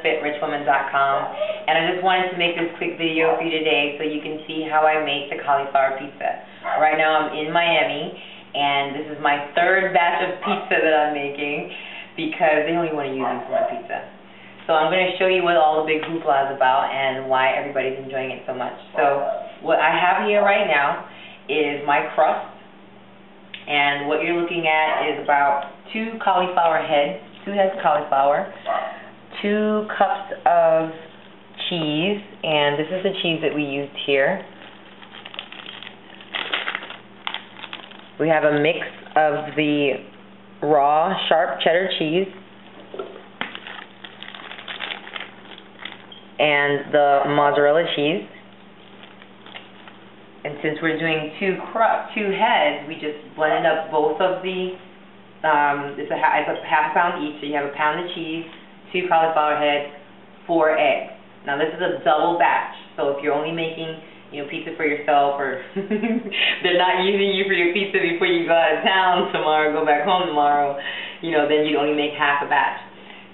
thefitrichwoman.com, and I just wanted to make this quick video for you today so you can see how I make the cauliflower pizza. Right now I'm in Miami, and this is my third batch of pizza that I'm making because they only want to use me for my pizza. So I'm going to show you what all the big hoopla is about and why everybody's enjoying it so much. So what I have here right now is my crust, and what you're looking at is about 2 cauliflower heads, 2 heads of cauliflower, 2 cups of cheese, and this is the cheese that we used here. We have a mix of the raw, sharp cheddar cheese and the mozzarella cheese. And since we're doing 2 heads, we just blended up both of the, it's a half a pound each, so you have a pound of cheese, 2 cauliflower heads, 4 eggs. Now this is a double batch, so if you're only making, pizza for yourself, or they're not using you for your pizza before you go out of town tomorrow, go back home tomorrow, then you'd only make half a batch.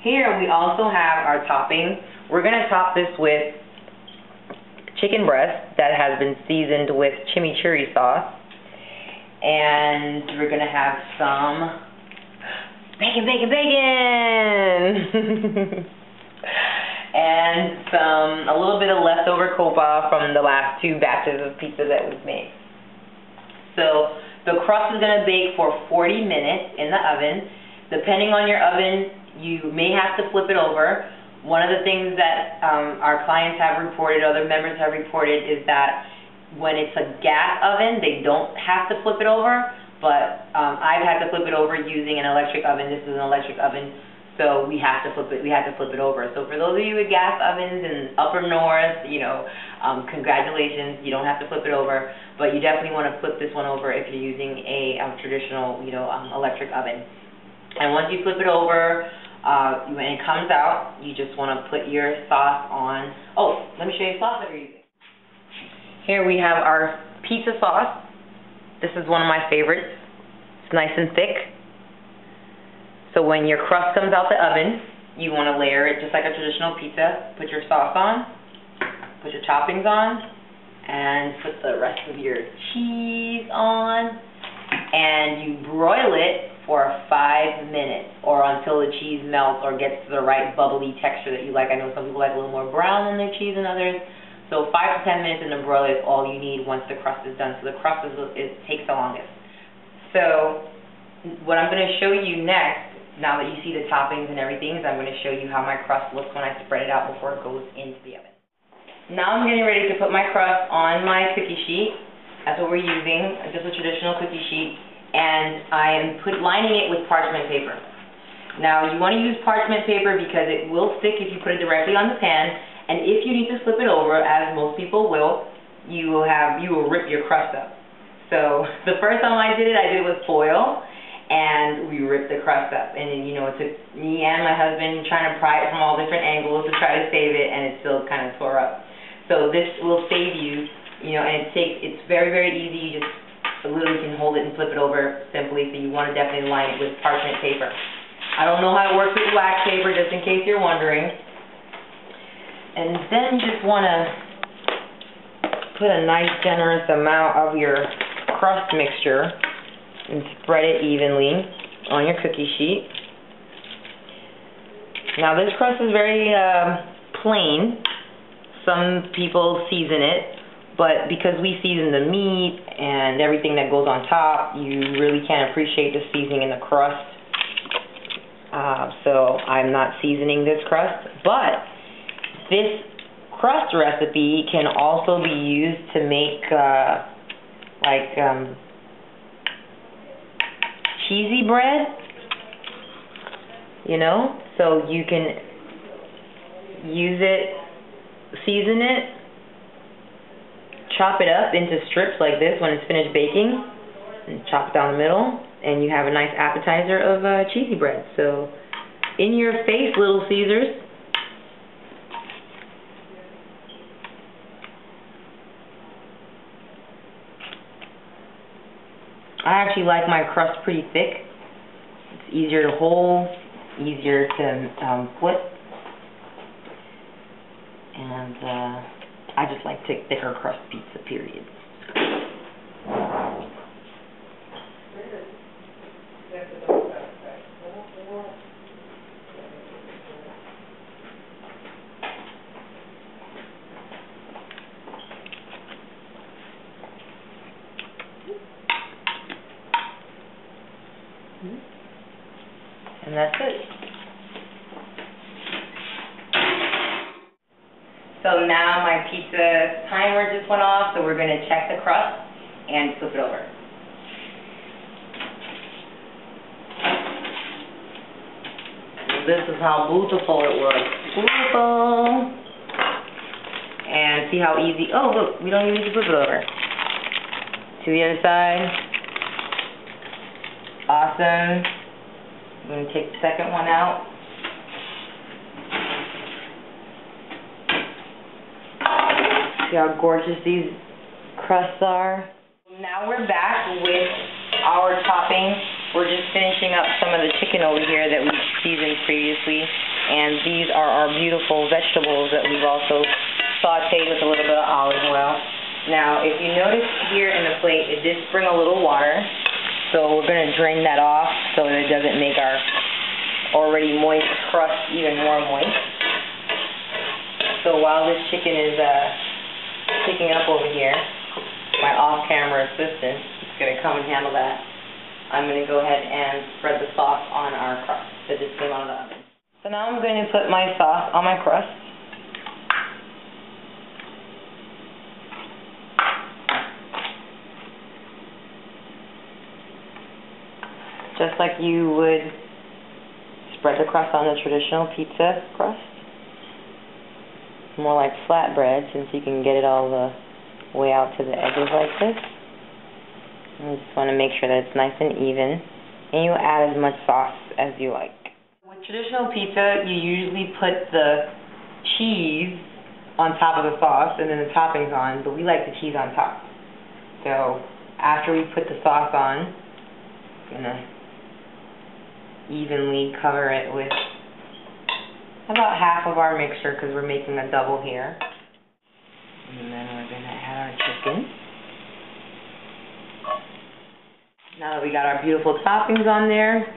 Here we also have our topping. We're going to top this with chicken breast that has been seasoned with chimichurri sauce, and we're going to have some bacon, and a little bit of leftover copa from the last 2 batches of pizza that we've made. So the crust is going to bake for 40 minutes in the oven. Depending on your oven, you may have to flip it over. One of the things that our clients have reported, other members have reported, is that when it's a gas oven, they don't have to flip it over, but I've had to flip it over using an electric oven. This is an electric oven, so we have to flip it over. So for those of you with gas ovens in upper north, congratulations, you don't have to flip it over, but you definitely want to flip this one over if you're using a traditional, electric oven. And once you flip it over, when it comes out, you just want to put your sauce on. Oh, let me show you the sauce that we're using. Here we have our pizza sauce. This is one of my favorites. It's nice and thick. So when your crust comes out the oven, you want to layer it just like a traditional pizza. Put your sauce on, put your toppings on, and put the rest of your cheese on, and you broil it for 5 minutes, or until the cheese melts or gets to the right bubbly texture that you like. I know some people like a little more brown in their cheese than others. So 5 to 10 minutes in the broiler is all you need once the crust is done. So the crust takes the longest. So what I'm going to show you next, now that you see the toppings and everything, is I'm going to show you how my crust looks when I spread it out before it goes into the oven. Now I'm getting ready to put my crust on my cookie sheet. That's what we're using, just a traditional cookie sheet. And I am lining it with parchment paper. Now you want to use parchment paper because it will stick if you put it directly on the pan, and if you need to flip it over, as most people will, you will rip your crust up. So the first time I did it with foil, and we ripped the crust up. And it took me and my husband trying to pry it from all different angles to try to save it, and it still kind of tore up. So this will save you, and it's very, very easy. You just literally can hold it and flip it over simply, so you want to definitely line it with parchment paper. I don't know how it works with wax paper, just in case you're wondering. And then you just want to put a nice generous amount of your crust mixture and spread it evenly on your cookie sheet. Now this crust is very plain. Some people season it, but because we season the meat and everything that goes on top, you really can't appreciate the seasoning in the crust. So I'm not seasoning this crust, but this crust recipe can also be used to make cheesy bread, so you can use it, season it, chop it up into strips like this when it's finished baking, and chop it down the middle, and you have a nice appetizer of cheesy bread. So, in your face, Little Caesars. I actually like my crust pretty thick. It's easier to hold, easier to flip. And I just like thicker crust pizza, period. And that's it. So now my pizza timer just went off, so we're going to check the crust and flip it over. This is how beautiful it looks. Beautiful. And see how easy, oh look, we don't even need to flip it over. To the other side. Awesome. I'm going to take the second one out. See how gorgeous these crusts are. Now we're back with our topping. We're just finishing up some of the chicken over here that we seasoned previously. And these are our beautiful vegetables that we've also sauteed with a little bit of olive oil. Now, if you notice here in the plate, it did spring a little water. So we're going to drain that off so that it doesn't make our already moist crust even more moist. So while this chicken is picking up over here, my off-camera assistant is going to come and handle that. I'm going to go ahead and spread the sauce on our crust that just came out of the oven. So now I'm going to put my sauce on my crust. Just like you would spread the crust on the traditional pizza crust. More like flatbread, since you can get it all the way out to the edges like this. And you just want to make sure that it's nice and even. And you add as much sauce as you like. With traditional pizza, you usually put the cheese on top of the sauce and then the toppings on, but we like the cheese on top. So after we put the sauce on, I'm going to evenly cover it with about half of our mixture because we're making a double here. And then we're going to add our chicken. Now that we got our beautiful toppings on there,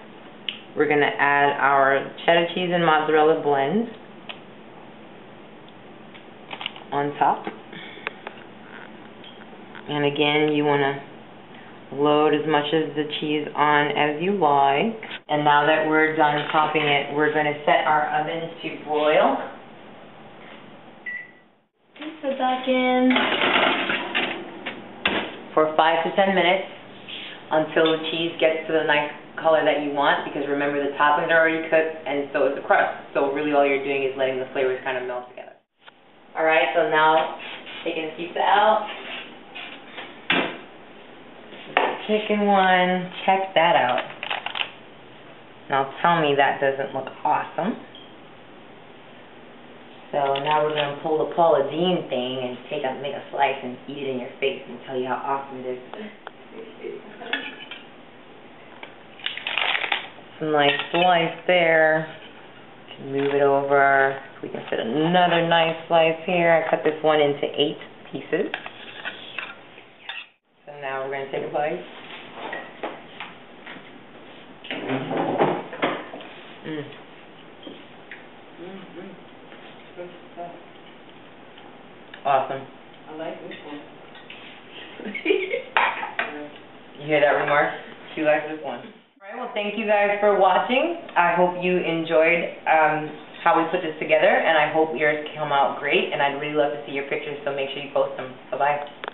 we're going to add our cheddar cheese and mozzarella blend on top. And again, you want to load as much of the cheese on as you like. And now that we're done topping it, we're going to set our oven to broil. Put back in for 5 to 10 minutes until the cheese gets to the nice color that you want, because remember the toppings are already cooked and so is the crust. So really all you're doing is letting the flavors kind of melt together. Alright, so now taking the pizza out. Chicken one, check that out. Now tell me that doesn't look awesome. So now we're going to pull the Paula Deen thing and make a slice and eat it in your face and tell you how awesome it is. Some nice slice there. Move it over. We can fit another nice slice here. I cut this one into 8 pieces. So now we're going to take a bite. Awesome. I like this one. You hear that remark? She likes this one. Alright, well thank you guys for watching. I hope you enjoyed how we put this together, and I hope yours come out great, and I'd really love to see your pictures, so make sure you post them. Bye-bye.